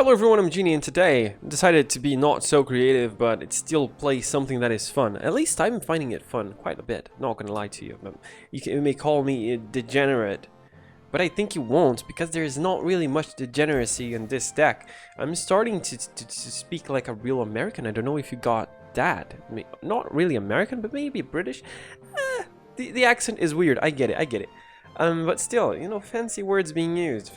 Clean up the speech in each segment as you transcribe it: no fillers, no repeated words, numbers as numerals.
Hello everyone, I'm Genie, and today I decided to be not so creative, but it still plays something that is fun. At least I'm finding it fun quite a bit, not gonna lie to you. You may call me a degenerate, but I think you won't, because there is not really much degeneracy in this deck. I'm starting to speak like a real American. I don't know if you got that. Not really American, but maybe British. The accent is weird, I get it. But still, you know, fancy words being used.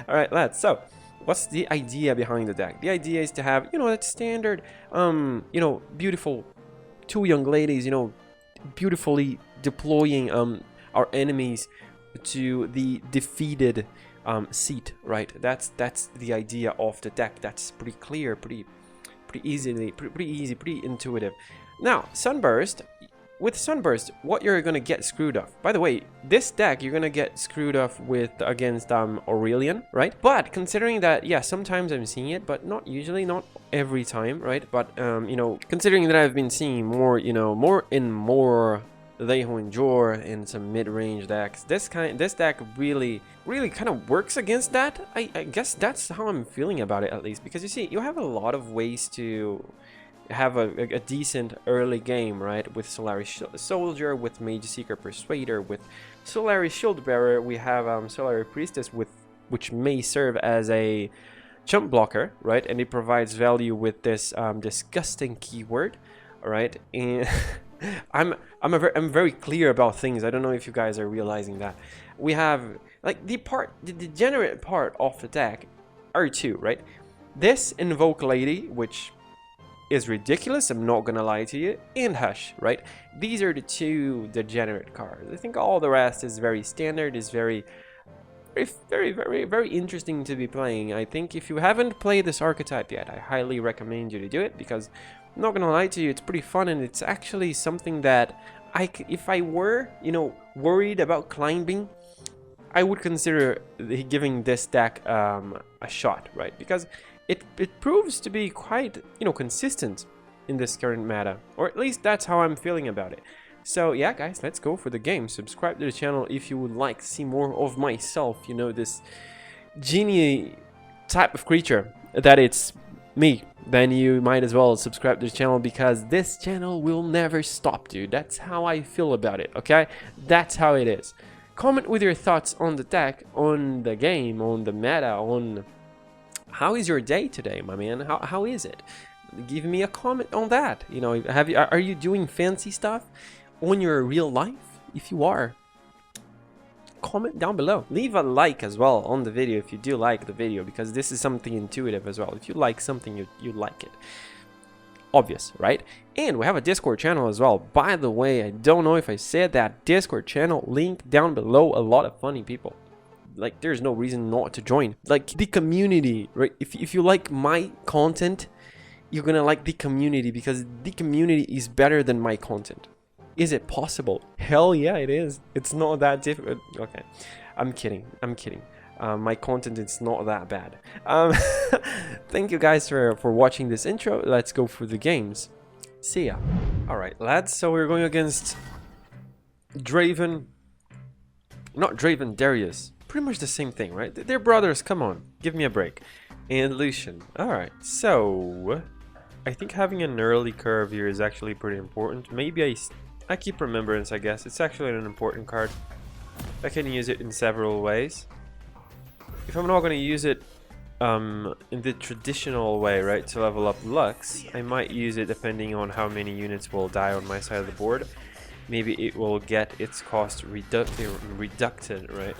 Alright, lads, so, what's the idea behind the deck? The idea is to have, you know, that standard, you know, beautiful two young ladies, you know, beautifully deploying, our enemies to the defeated, seat, right? That's the idea of the deck. That's pretty clear, pretty easy, pretty intuitive. Now, Sunburst. With Sunburst, what you're gonna get screwed off. By the way, this deck you're gonna get screwed off with against Aurelion, right? But considering that, yeah, sometimes I'm seeing it, but not usually, not every time, right? But you know, considering that I've been seeing more, you know, more they who endure in some mid-range decks, this deck really kind of works against that. I guess that's how I'm feeling about it, at least, because you see, you have a lot of ways to have a decent early game, right? With Solaris Soldier, with Mage Seeker Persuader, with Solaris Shield Bearer, we have Solaris Priestess, which may serve as a jump blocker, right? And it provides value with this disgusting keyword, right? And I'm very clear about things. I don't know if you guys are realizing that. We have like the degenerate part of the deck are two, right? This Invoke Lady, which is ridiculous, I'm not gonna lie to you, and Hush, right? These are the two degenerate cards. I think all the rest is very standard, is very interesting to be playing. I think if you haven't played this archetype yet, I highly recommend you to do it, because I'm not gonna lie to you, it's pretty fun, and it's actually something that if I were, you know, worried about climbing, I would consider giving this deck a shot, right? Because it proves to be quite, you know, consistent in this current meta, or at least that's how I'm feeling about it. So yeah, guys, let's go for the game. Subscribe to the channel if you would like to see more of myself, you know, this genie type of creature that it's me. Then you might as well subscribe to the channel, because this channel will never stop, dude. That's how I feel about it, okay? That's how it is. Comment with your thoughts on the deck, on the game, on the meta, on how is your day today, my man? How is it? Give me a comment on that. You know, are you doing fancy stuff on your real life? If you are, comment down below. Leave a like as well on the video if you do like the video, because this is something intuitive as well. If you like something, you like it. Obvious, right? And we have a Discord channel as well. By the way, I don't know if I said that. Discord channel, link down below. A lot of funny people. Like, there's no reason not to join. Like, the community, right? If you like my content, you're gonna like the community, because the community is better than my content. Is it possible? Hell yeah, it is. It's not that difficult. Okay, I'm kidding. My content is not that bad. Thank you guys for watching this intro. Let's go for the games. See ya. All right, lads. So we're going against Darius. Pretty much the same thing, right? They're brothers, come on, give me a break. And Lucian. Alright, so I think having an early curve here is actually pretty important. Maybe I keep Remembrance, I guess. It's actually an important card. I can use it in several ways. If I'm not going to use it in the traditional way, right, to level up Lux, I might use it depending on how many units will die on my side of the board. Maybe it will get its cost reducted, right?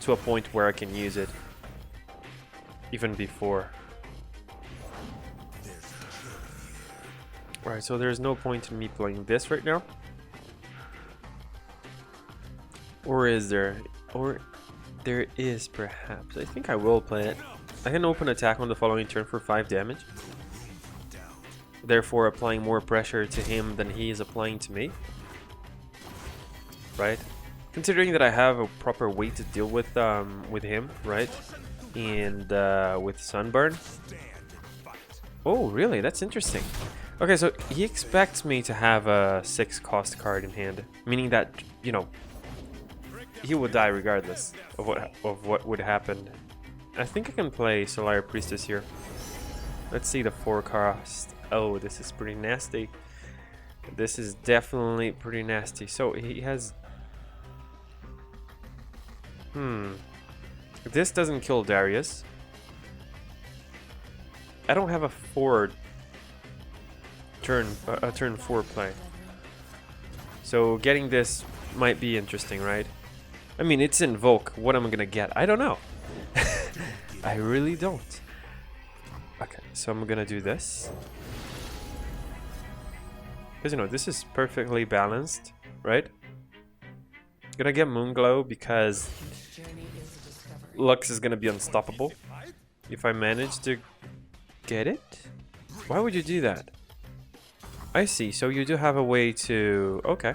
To a point where I can use it even before. Alright, so there's no point in me playing this right now. Or is there? Or there is, perhaps. I think I will play it. I can open attack on the following turn for 5 damage. Therefore applying more pressure to him than he is applying to me. Right? Considering that I have a proper way to deal with him, right? And with Sunburn. Oh, really? That's interesting. Okay, so he expects me to have a 6 cost card in hand, meaning that, you know, he would die regardless of what would happen I think I can play Solar Priestess here. Let's see the forecast. Oh, this is pretty nasty. This is definitely pretty nasty. So he has... This doesn't kill Darius. I don't have a turn 4 play. So getting this might be interesting, right? I mean, it's Invoke. What am I gonna get? I don't know. I really don't. Okay, so I'm gonna do this. Because, you know, this is perfectly balanced, right? Gonna get Moonglow because Lux is gonna be unstoppable. If I manage to get it? Why would you do that? I see, so you do have a way to... Okay.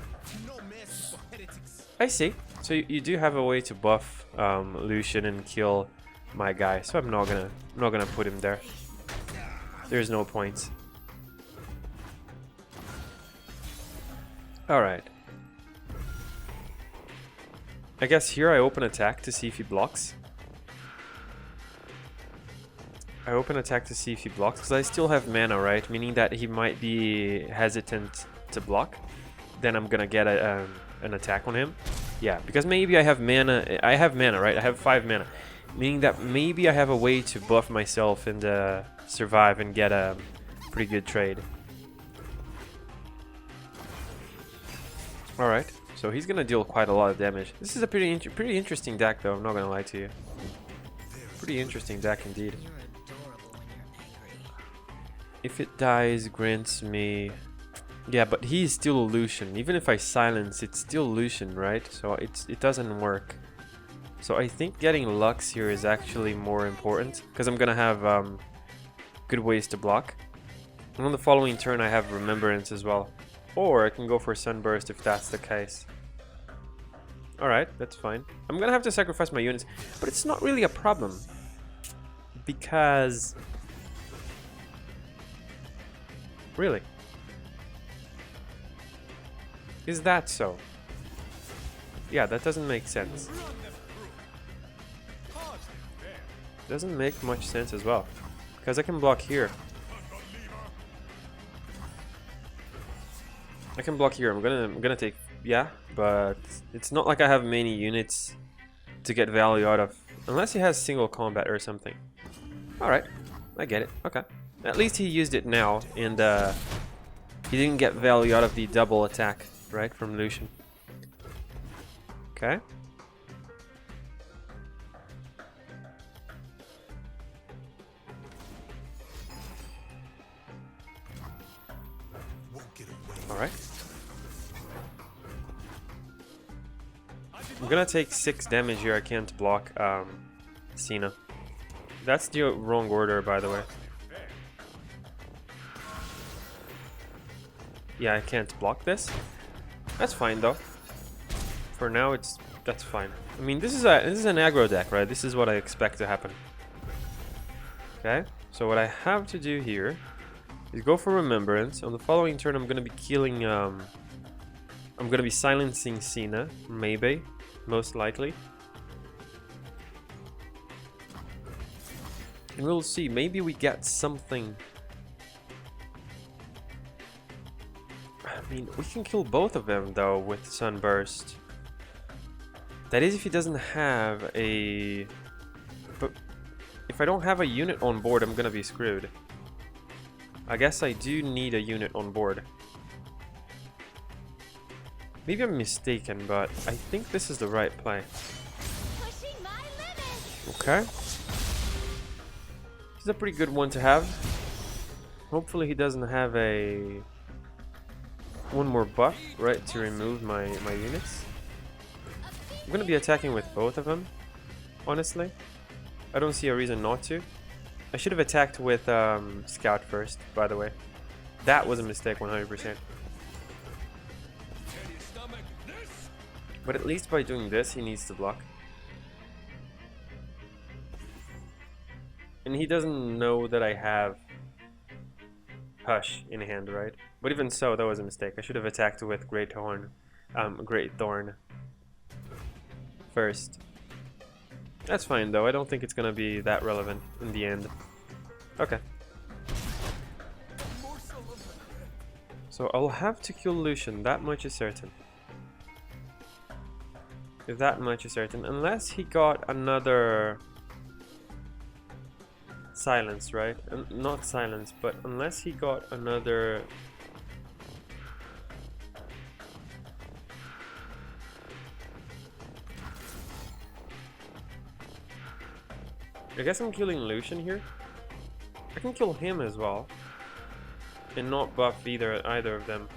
I see. So you do have a way to buff Lucian and kill my guy. So I'm not gonna put him there. There's no point. Alright. I guess here I open attack to see if he blocks. I open attack to see if he blocks because I still have mana, right? Meaning that he might be hesitant to block. Then I'm gonna get an attack on him. Yeah, because maybe I have mana. I have mana, right? I have 5 mana. Meaning that maybe I have a way to buff myself and survive and get a pretty good trade. Alright, so he's gonna deal quite a lot of damage. This is a pretty interesting deck though, I'm not gonna lie to you. Pretty interesting deck indeed. If it dies, grants me... Yeah, but he's still a Lucian. Even if I silence, it's still Lucian, right? So it doesn't work. So I think getting Lux here is actually more important. Because I'm gonna have good ways to block. And on the following turn I have Remembrance as well. Or I can go for Sunburst if that's the case. Alright, that's fine. I'm gonna have to sacrifice my units. But it's not really a problem. Because... Really? Is that so? Yeah, that doesn't make sense. Doesn't make much sense as well. Because I can block here. I can block here. I'm gonna take... Yeah, but it's not like I have many units to get value out of. Unless he has single combat or something. Alright, I get it. Okay. At least he used it now, and he didn't get value out of the double attack, right, from Lucian. Okay. Alright. I'm gonna take 6 damage here. I can't block Cena. That's the wrong order, by the way. Yeah, I can't block this. That's fine though. For now, that's fine. I mean, this is an aggro deck, right? This is what I expect to happen. Okay. So what I have to do here is go for Remembrance. On the following turn, I'm gonna be killing. I'm gonna be silencing Cena, maybe, most likely. And we'll see. Maybe we get something. I mean, we can kill both of them though with Sunburst. That is if he doesn't have a... But if I don't have a unit on board, I'm gonna be screwed. I guess I do need a unit on board. Maybe I'm mistaken, but I think this is the right play. Okay. This is a pretty good one to have. Hopefully he doesn't have a... one more buff, right, to remove my units. I'm gonna be attacking with both of them, honestly. I don't see a reason not to. I should have attacked with Scout first, by the way. That was a mistake, 100%. But at least by doing this, he needs to block. And he doesn't know that I have Hush in hand, right? But even so, that was a mistake. I should have attacked with Great Thorn first. That's fine though, I don't think it's gonna be that relevant in the end. Okay. So I'll have to kill Lucian, that much is certain. That much is certain, unless he got another silence, right? Not silence, but unless he got another... I guess I'm killing Lucian here. I can kill him as well. And not buff either of them.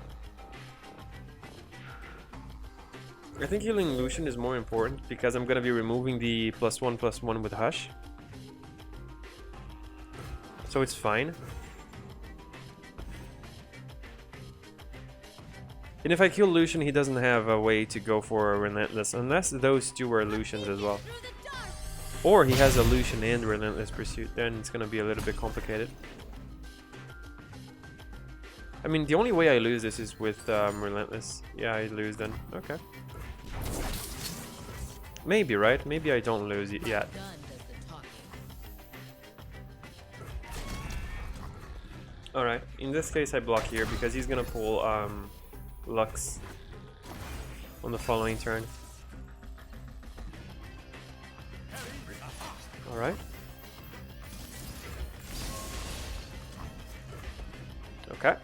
I think healing Lucian is more important because I'm gonna be removing the +1/+1 with Hush. So it's fine. And if I kill Lucian, he doesn't have a way to go for a Relentless, unless those two are Lucians as well. Or he has a Lucian and Relentless Pursuit, then it's gonna be a little bit complicated. I mean, the only way I lose this is with Relentless. Yeah, I lose then. Okay. Maybe, right? Maybe I don't lose it yet. Alright, in this case I block here because he's gonna pull Lux on the following turn. Alright. Okay.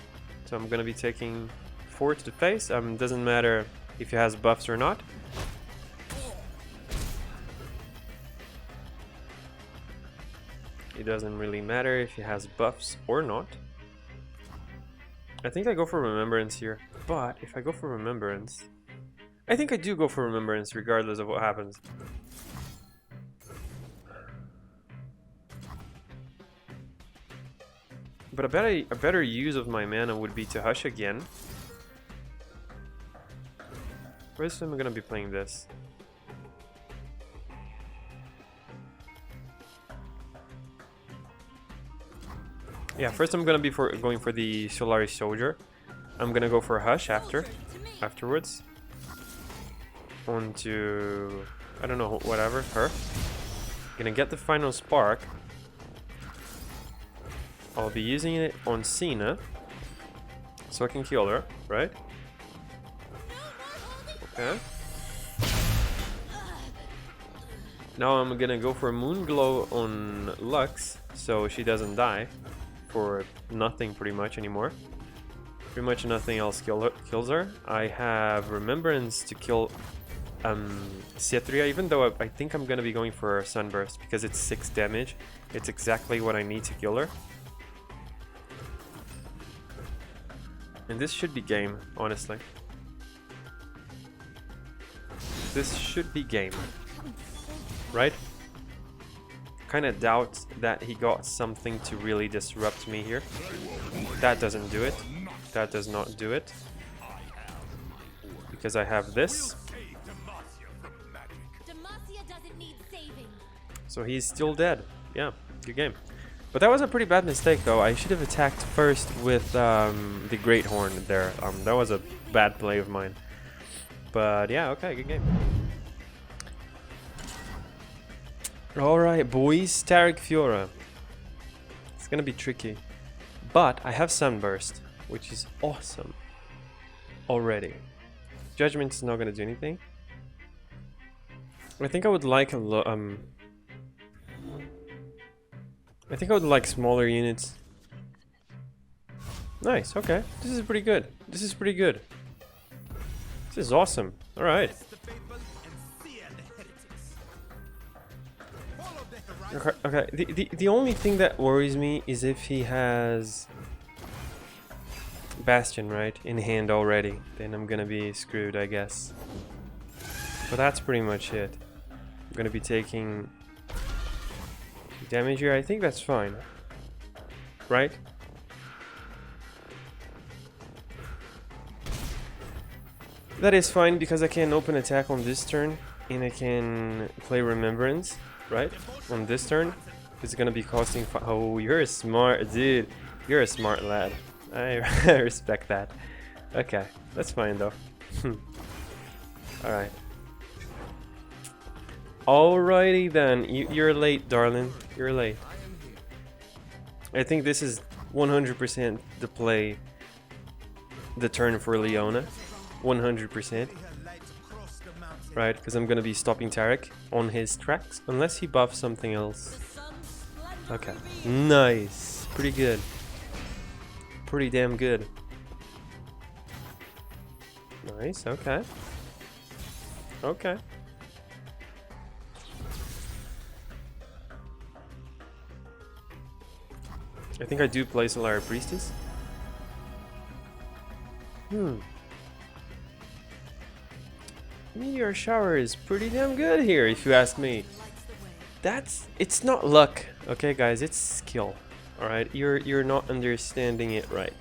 So I'm gonna be taking 4 to the face. Doesn't matter if he has buffs or not. It doesn't really matter if he has buffs or not. I think I go for Remembrance here, but if I go for Remembrance... I think I do go for Remembrance regardless of what happens. But a better use of my mana would be to Hush again. First I'm gonna be playing this. Yeah, first I'm gonna be going for the Solaris Soldier. I'm gonna go for Hush afterwards. On to... I don't know, whatever, her. Gonna get the final spark. I'll be using it on Cena, so I can kill her, right? Okay. Now I'm gonna go for Moonglow on Lux, so she doesn't die for nothing pretty much anymore. Pretty much nothing else kills her. I have Remembrance to kill Cetria, even though I think I'm gonna be going for Sunburst because it's 6 damage. It's exactly what I need to kill her. And this should be game, honestly. This should be game. Right? Kinda doubt that he got something to really disrupt me here. That doesn't do it. That does not do it. Because I have this. So he's still dead. Yeah, good game. But that was a pretty bad mistake though. I should have attacked first with the Great Horn there. That was a bad play of mine. But yeah, okay, good game. Alright boys, Taric Fiora. It's gonna be tricky. But I have Sunburst, which is awesome. Already. Judgment is not gonna do anything. I think I would like a I think I would like smaller units. Nice, okay. This is pretty good. This is pretty good. This is awesome. Alright. Okay, the only thing that worries me is if he has Bastion, right, in hand already. Then I'm gonna be screwed, I guess. But that's pretty much it. I'm gonna be taking damage here. I think that's fine. Right? That is fine because I can open attack on this turn and I can play Remembrance, right? On this turn. It's gonna be costing oh, you're a smart dude. You're a smart lad. I respect that. Okay, that's fine though. Alright. Alrighty then, you're late, darling. You're late. I think this is 100% the play, the turn for Leona. 100%. Right, because I'm gonna be stopping Taric on his tracks, unless he buffs something else. Okay, nice. Pretty good. Pretty damn good. Nice, okay. Okay. I think I do play Solar Priestess. Meteor Shower is pretty damn good here, if you ask me. It's not luck, okay guys, it's skill. Alright, you're not understanding it right.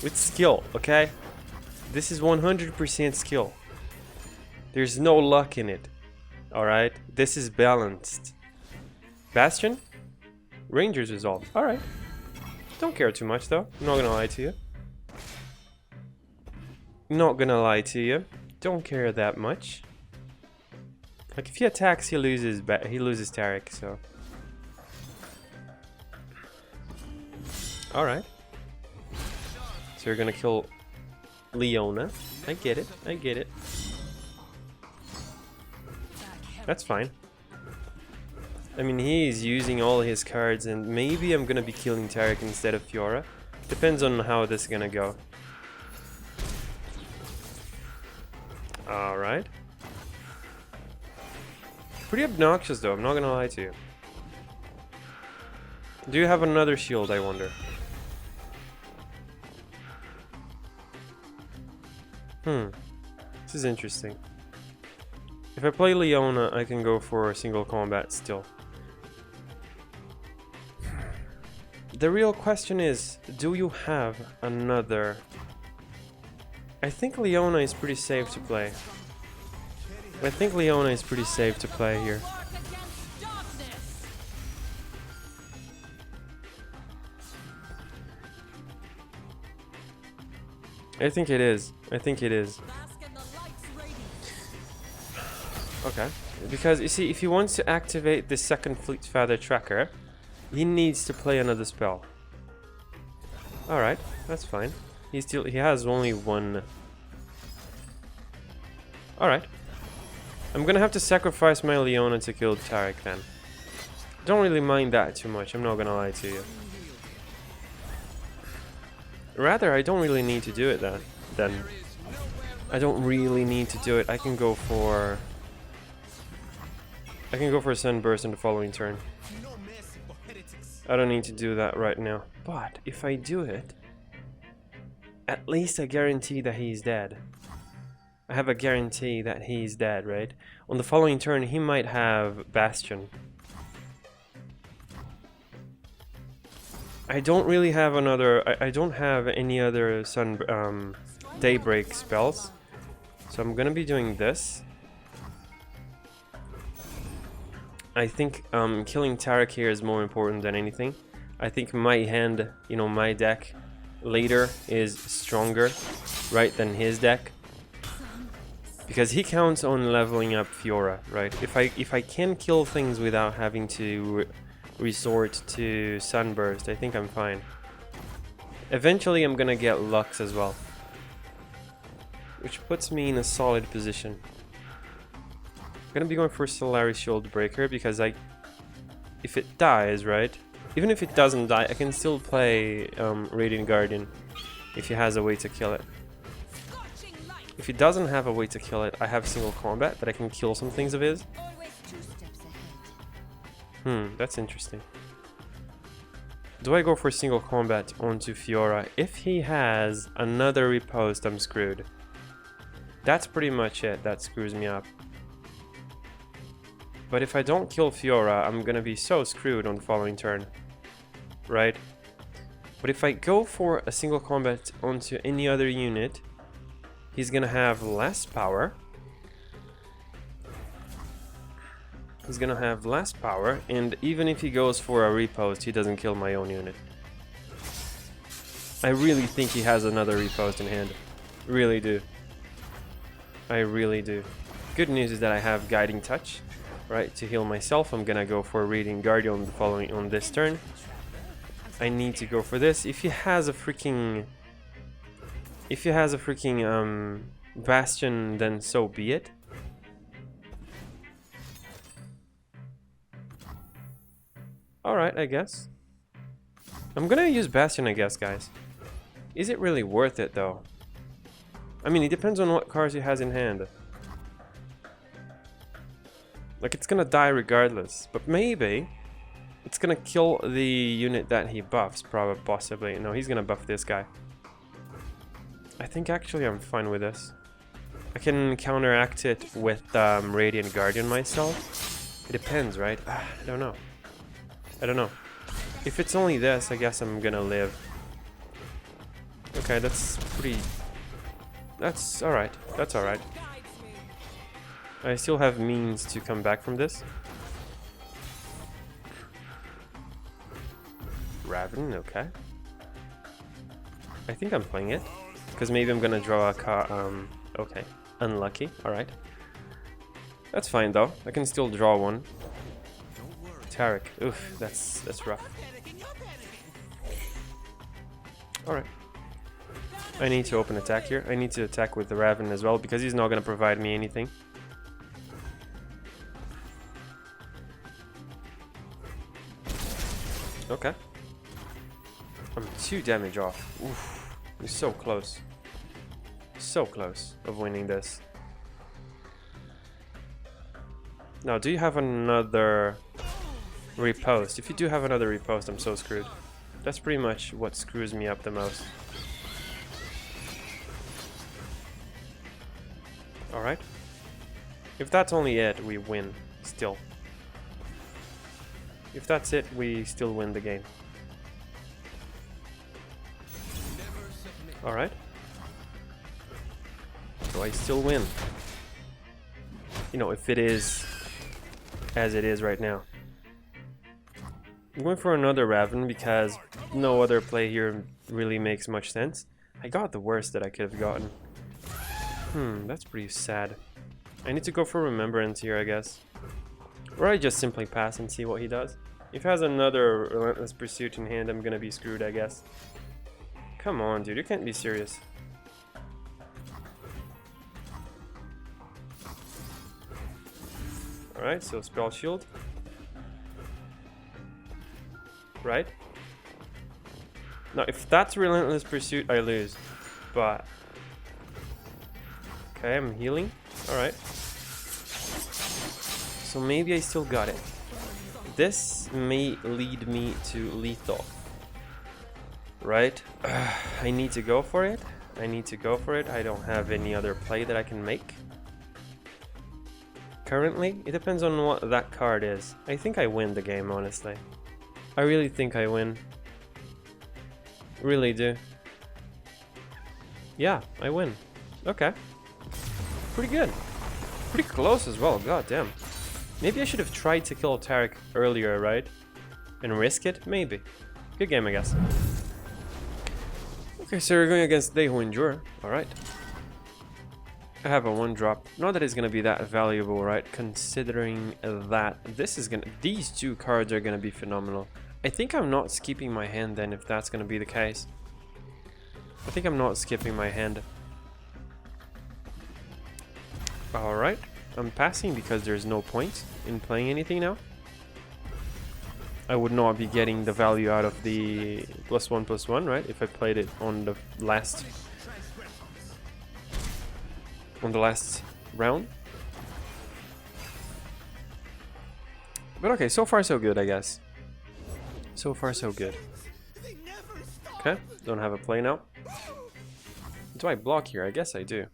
It's skill, okay? This is 100% skill. There's no luck in it. Alright? This is balanced. Bastion? Ranger's Resolve. Alright. Don't care too much though. I'm not gonna lie to you. Not gonna lie to you. Don't care that much. Like if he attacks, he loses Taric, so. Alright. So you're gonna kill Leona. I get it. I get it. That's fine. I mean, he's using all his cards, and maybe I'm gonna be killing Taric instead of Fiora. Depends on how this is gonna go. Alright. Pretty obnoxious though, I'm not gonna lie to you. Do you have another shield, I wonder? This is interesting. If I play Leona, I can go for a single combat still. The real question is, do you have another? I think Leona is pretty safe to play. I think Leona is pretty safe to play here. I think it is. I think it is. Okay. Because, you see, if he wants to activate the second Fleet Feather tracker, he needs to play another spell. Alright, that's fine. He has only one. Alright. I'm gonna have to sacrifice my Leona to kill Taric then. Don't really mind that too much, I'm not gonna lie to you. Rather, I don't really need to do it then. I don't really need to do it. I can go for Sunburst in the following turn. I don't need to do that right now. But if I do it, at least I guarantee that he's dead. I have a guarantee that he's dead, right? On the following turn, he might have Bastion. I don't really have another. I don't have any other Daybreak spells, so I'm gonna be doing this. I think killing Taric here is more important than anything. I think my hand, my deck later is stronger, right, than his deck, because he counts on leveling up Fiora, right? If I can kill things without having to resort to Sunburst, I think I'm fine. Eventually I'm gonna get Lux as well, which puts me in a solid position. I'm gonna be going for Solaris Shield Breaker because if it dies, right? Even if it doesn't die, I can still play Radiant Guardian if he has a way to kill it. If he doesn't have a way to kill it, I have single combat that I can kill some things of his. That's interesting. Do I go for single combat onto Fiora? If he has another riposte, I'm screwed. That's pretty much it. That screws me up. But if I don't kill Fiora, I'm gonna be so screwed on the following turn. Right? But if I go for a single combat onto any other unit, he's gonna have less power. He's gonna have less power, and even if he goes for a riposte, he doesn't kill my own unit. I really think he has another riposte in hand. Really do. I really do. Good news is that I have Guiding Touch, right, to heal myself. I'm gonna go for Radiant Guardian the following on this turn. I need to go for this. If he has a freaking Bastion, then so be it. Alright, I guess. I'm gonna use Bastion, I guess, guys. Is it really worth it, though? I mean, it depends on what cards he has in hand. Like, it's gonna die regardless. But maybe it's gonna kill the unit that he buffs, probably, possibly. No, he's gonna buff this guy. I think actually I'm fine with this. I can counteract it with Radiant Guardian myself. It depends, right? I don't know. I don't know. If it's only this, I guess I'm gonna live. Okay, that's pretty... That's alright. That's alright. I still have means to come back from this. Raven, okay. I think I'm playing it. Because maybe I'm gonna draw a card. Okay. Unlucky. Alright. That's fine though. I can still draw one. Taric. Oof, that's rough. Alright. I need to open attack here. I need to attack with the Raven as well because he's not gonna provide me anything. Okay. I'm 2 damage off. Oof. We're so close. So close of winning this. Now, do you have another repost? If you do have another repost, I'm so screwed. That's pretty much what screws me up the most. Alright. If that's only it, we win. Still. If that's it, we still win the game. Alright. So I still win. You know, if it is as it is right now. I'm going for another Raven because no other play here really makes much sense. I got the worst that I could have gotten. That's pretty sad. I need to go for Remembrance here, I guess. Or I just simply pass and see what he does. If he has another Relentless Pursuit in hand, I'm gonna be screwed, I guess. Come on, dude, you can't be serious. Alright, so Spell Shield. Right? Now, if that's Relentless Pursuit, I lose. But... okay, I'm healing. Alright. So maybe I still got it. This may lead me to lethal. Right? I need to go for it. I need to go for it. I don't have any other play that I can make. Currently, it depends on what that card is. I think I win the game, honestly. I really think I win. Really do. Yeah, I win. Okay. Pretty good. Pretty close as well, god damn. Maybe I should have tried to kill Taric earlier, right? And risk it? Maybe. Good game, I guess. Okay, so we're going against They Who Endure. Alright. I have a 1-drop. Not that it's gonna be that valuable, right? Considering that these 2 cards are gonna be phenomenal. I think I'm not skipping my hand then, if that's gonna be the case. I think I'm not skipping my hand. Alright. I'm passing because there's no point in playing anything now. I would not be getting the value out of the +1/+1, right? If I played it on the last round. But okay, so far so good, I guess. So far so good. Okay, don't have a play now. Do I block here? I guess I do.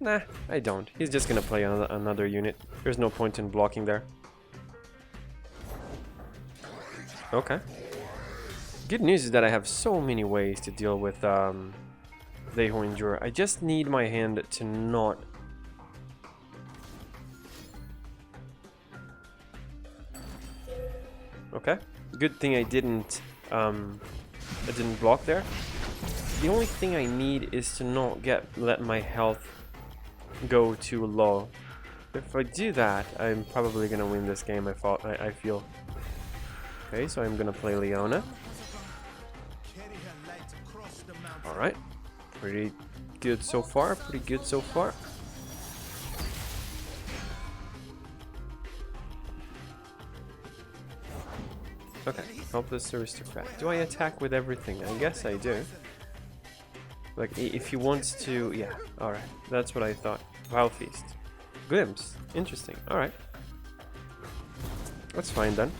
Nah, I don't. He's just gonna play another unit. There's no point in blocking there. Okay. Good news is that I have so many ways to deal with They Who Endure. I just need my hand to not... Okay. Good thing I didn't I didn't block there. The only thing I need is to not let my health go too low. If I do that, I'm probably gonna win this game. I feel. Okay, so I'm gonna play Leona. All right, pretty good so far. Pretty good so far. Okay, helpless aristocrat. Do I attack with everything? I guess I do. Like, if he wants to... Yeah, alright. That's what I thought. Vile Feast. Glimpse. Interesting. Alright. That's fine then.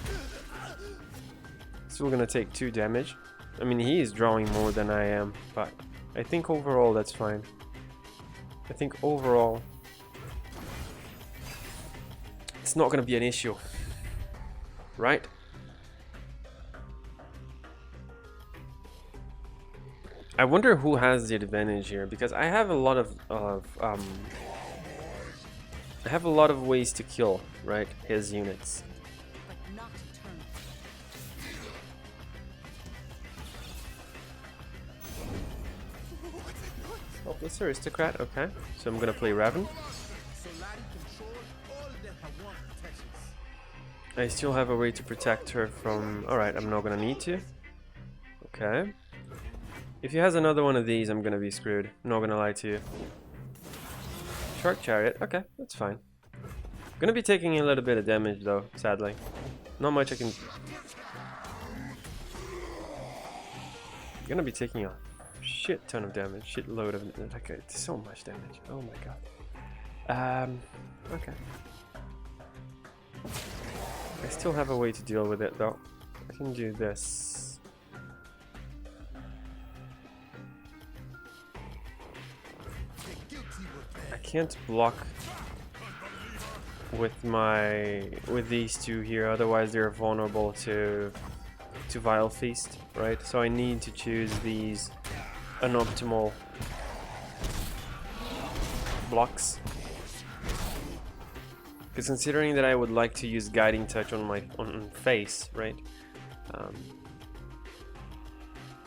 Still gonna take 2 damage. I mean, he is drawing more than I am, but I think overall that's fine. I think overall it's not gonna be an issue. Right? I wonder who has the advantage here, because I have a lot of ways to kill, right, his units. Oh, this aristocrat, okay. So I'm gonna play Raven. I still have a way to protect her from... Alright, I'm not gonna need to. Okay. If he has another one of these, I'm gonna be screwed. I'm not gonna lie to you. Shark Chariot, okay, that's fine. Gonna be taking a little bit of damage though, sadly. Not much I can... Gonna be taking a shit ton of damage, shitload of... Like, it's so much damage, oh my god. Okay. I still have a way to deal with it though. I can do this. I can't block with these two here, otherwise they're vulnerable to Vile Feast, right? So I need to choose these unoptimal blocks. Because considering that I would like to use Guiding Touch on my face, right?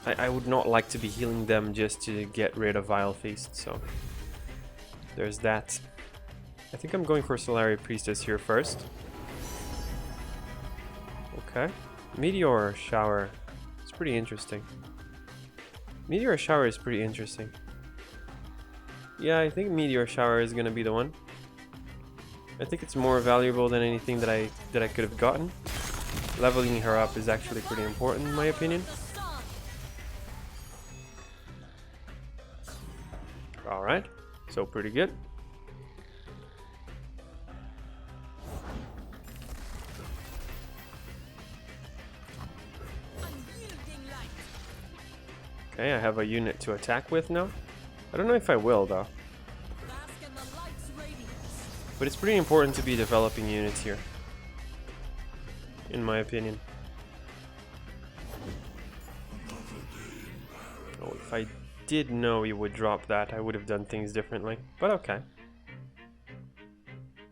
I would not like to be healing them just to get rid of Vile Feast, so there's that. I think I'm going for Solari Priestess here first. Okay. Meteor Shower. It's pretty interesting. Meteor Shower is pretty interesting. Yeah, I think Meteor Shower is gonna be the one. I think it's more valuable than anything that I could have gotten. Leveling her up is actually pretty important in my opinion. Alright, so pretty good. Okay, I have a unit to attack with now. I don't know if I will though. But it's pretty important to be developing units here, in my opinion. Oh, if I did know he would drop that, I would have done things differently. But okay.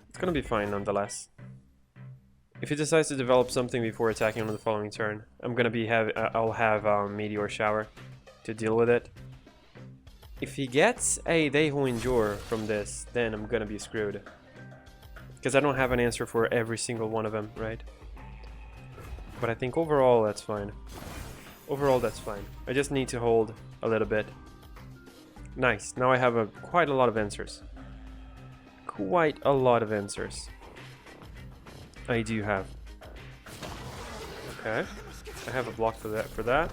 It's gonna be fine nonetheless. If he decides to develop something before attacking on the following turn, I'll have Meteor Shower to deal with it. If he gets a They Who Endure from this, then I'm gonna be screwed. Because I don't have an answer for every single one of them, right? But I think overall that's fine. Overall that's fine. I just need to hold a little bit. Nice. Now I have quite a lot of answers. Quite a lot of answers. I do have. Okay. I have a block for that.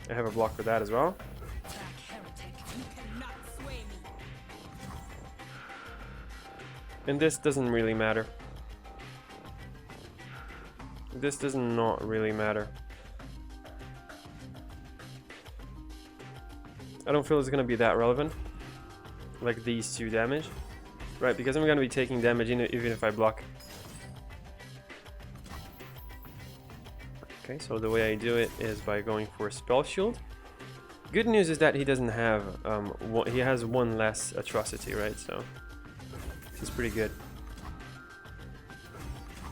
I have a block for that as well. And this doesn't really matter. This does not really matter. I don't feel it's gonna be that relevant. Like these 2 damage. Right, because I'm gonna be taking damage even if I block. Okay, so the way I do it is by going for Spell Shield. Good news is that he doesn't have, he has 1 less atrocity, right? So, this is pretty good.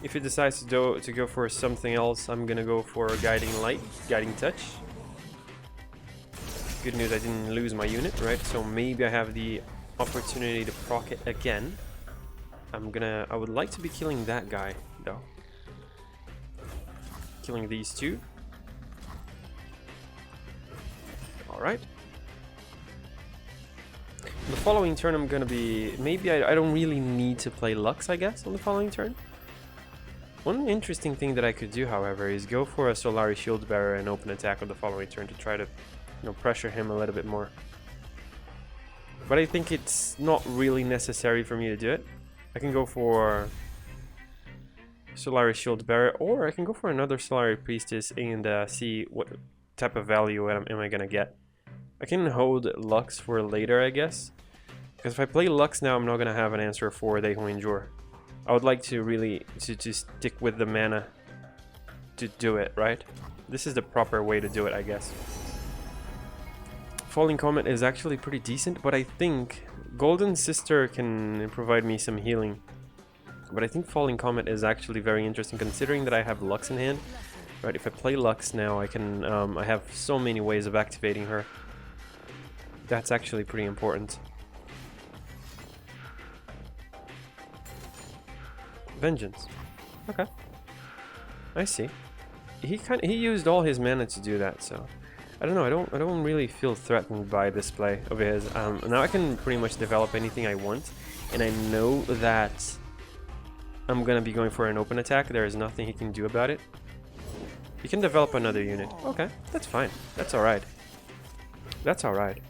If he decides to go for something else, I'm gonna go for Guiding Light, Guiding Touch. Good news, I didn't lose my unit, right? So maybe I have the opportunity to proc it again. I would like to be killing that guy, though. Killing these two. Alright. The following turn I'm gonna be... Maybe I don't really need to play Lux, I guess, on the following turn. One interesting thing that I could do, however, is go for a Solari Shield Bearer and open attack on the following turn to try to, pressure him a little bit more. But I think it's not really necessary for me to do it. I can go for Solari Shield Bearer, or I can go for another Solari Priestess and see what type of value am I gonna get. I can hold Lux for later, I guess. Because if I play Lux now, I'm not gonna have an answer for They Who Endure. I would like to really to stick with the mana to do it, right? This is the proper way to do it, I guess. Falling Comet is actually pretty decent, but I think Golden Sister can provide me some healing. But I think Falling Comet is actually very interesting, considering that I have Lux in hand. Right, if I play Lux now, I can I have so many ways of activating her. That's actually pretty important. Vengeance. Okay. I see. He used all his mana to do that, so I don't know. I don't really feel threatened by this play of his. Now I can pretty much develop anything I want, and I know that I'm gonna be going for an open attack. There is nothing he can do about it. He can develop another unit. Okay, that's fine. That's all right. That's all right.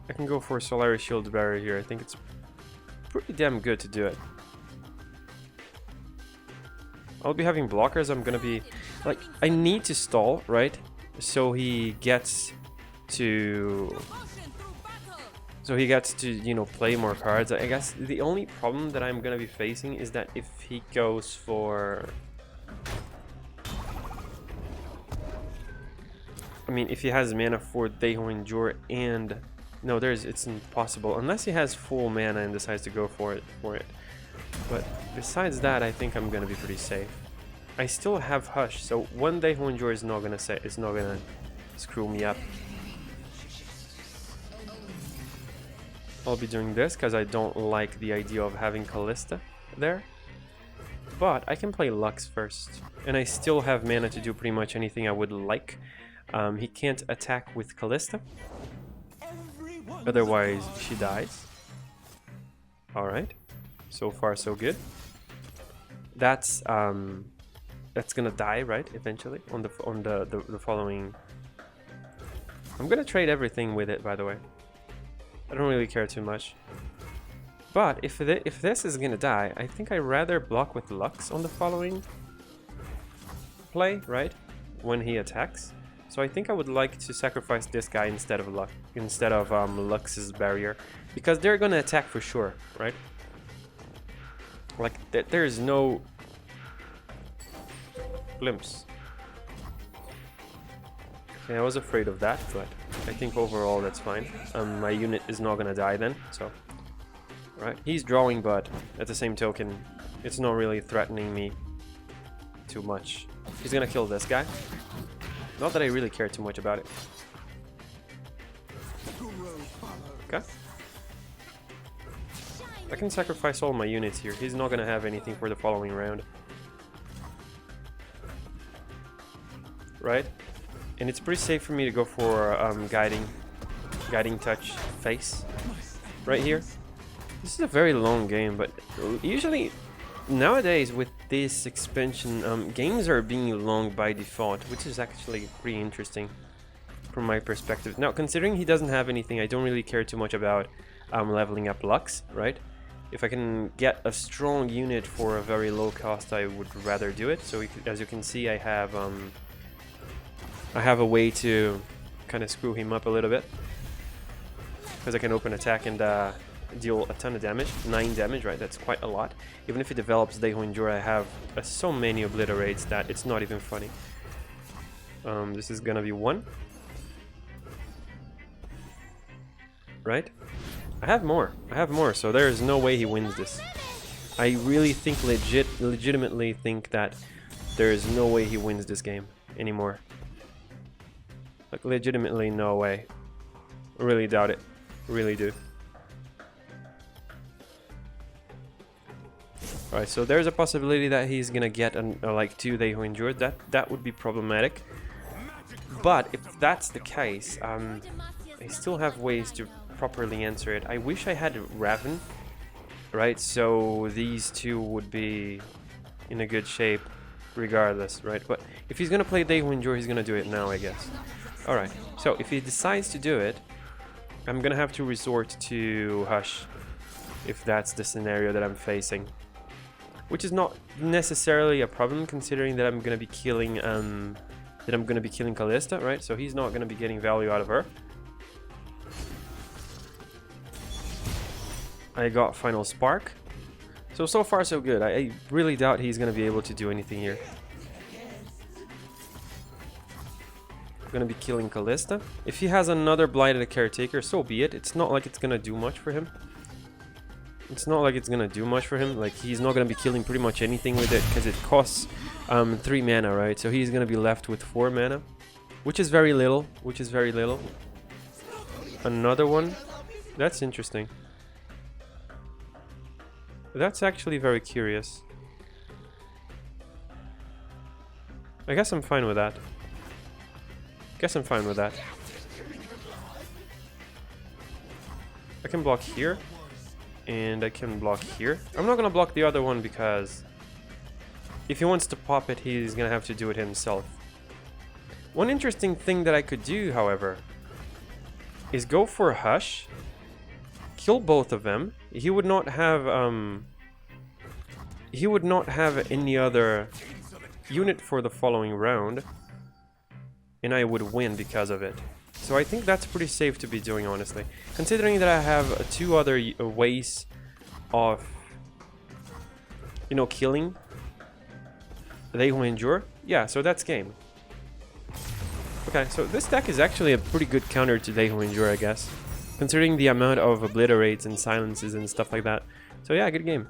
I can go for Solari Shield Bearer here. I think it's pretty damn good to do it. I'll be having blockers. I'm gonna be like, I need to stall, right? So he gets to play more cards. I guess the only problem that I'm gonna be facing is that if he goes for, I mean, if he has mana for They Who Endure and no, it's impossible unless he has full mana and decides to go for it. But besides that, I think I'm gonna be pretty safe. I still have Hush, so one They Who Endure is not gonna screw me up. I'll be doing this because I don't like the idea of having Callista there. But I can play Lux first, and I still have mana to do pretty much anything I would like. He can't attack with Callista, otherwise she dies. Alright, so far so good. That's gonna die, right, eventually, on the following. I'm gonna trade everything with it, by the way. I don't really care too much. But if this is gonna die, I think I'd rather block with Lux on the following play, right, when he attacks. So I think I would like to sacrifice this guy instead of Lux's barrier, because they're gonna attack for sure, right? Like there's no glimpse. Okay, I was afraid of that, but I think overall that's fine. My unit is not gonna die then, so right. He's drawing, but at the same token, it's not really threatening me too much. He's gonna kill this guy. Not that I really care too much about it. Okay. I can sacrifice all my units here. He's not gonna have anything for the following round. Right? And it's pretty safe for me to go for guiding touch face right here. This is a very long game, but usually nowadays with this expansion, games are being long by default, which is actually pretty interesting from my perspective. Now, considering he doesn't have anything, I don't really care too much about leveling up Lux, right? If I can get a strong unit for a very low cost, I would rather do it. So as you can see, I have a way to kind of screw him up a little bit, because I can open attack and deal a ton of damage. 9 damage, right? That's quite a lot. Even if it develops They Who Endure, I have so many obliterates that it's not even funny. This is gonna be 1. Right? I have more, so there is no way he wins this. I really think legitimately think that there is no way he wins this game anymore. Like, legitimately no way. Really doubt it. Really do. Alright, so there's a possibility that he's gonna get like 2 They Who Endure. That would be problematic. But if that's the case, I still have ways to properly answer it. I wish I had Raven, right? So these two would be in a good shape regardless, right? But if he's gonna play They Who Endure, he's gonna do it now, I guess. Alright, so if he decides to do it, I'm gonna have to resort to Hush, if that's the scenario that I'm facing. Which is not necessarily a problem, considering that I'm gonna be killing Kalista, right? So he's not gonna be getting value out of her. I got Final Spark. So far so good. I really doubt he's gonna be able to do anything here. I'm gonna be killing Kalista. If he has another Blighted Caretaker, so be it. It's not like it's gonna do much for him. Like, he's not gonna be killing pretty much anything with it, because it costs 3 mana, right? So he's gonna be left with 4 mana, which is very little. Another one. That's interesting. That's actually very curious. I guess I'm fine with that. I can block here. And I can block here. I'm not gonna block the other one because if he wants to pop it, he's gonna have to do it himself. One interesting thing that I could do, however, is go for Hush, kill both of them. He would not have any other unit for the following round, and I would win because of it. So I think that's pretty safe to be doing, honestly. Considering that I have 2 other ways of, you know, killing They Who Endure. Yeah, so that's game. Okay, so this deck is actually a pretty good counter to They Who Endure, I guess. Considering the amount of obliterates and silences and stuff like that. So yeah, good game.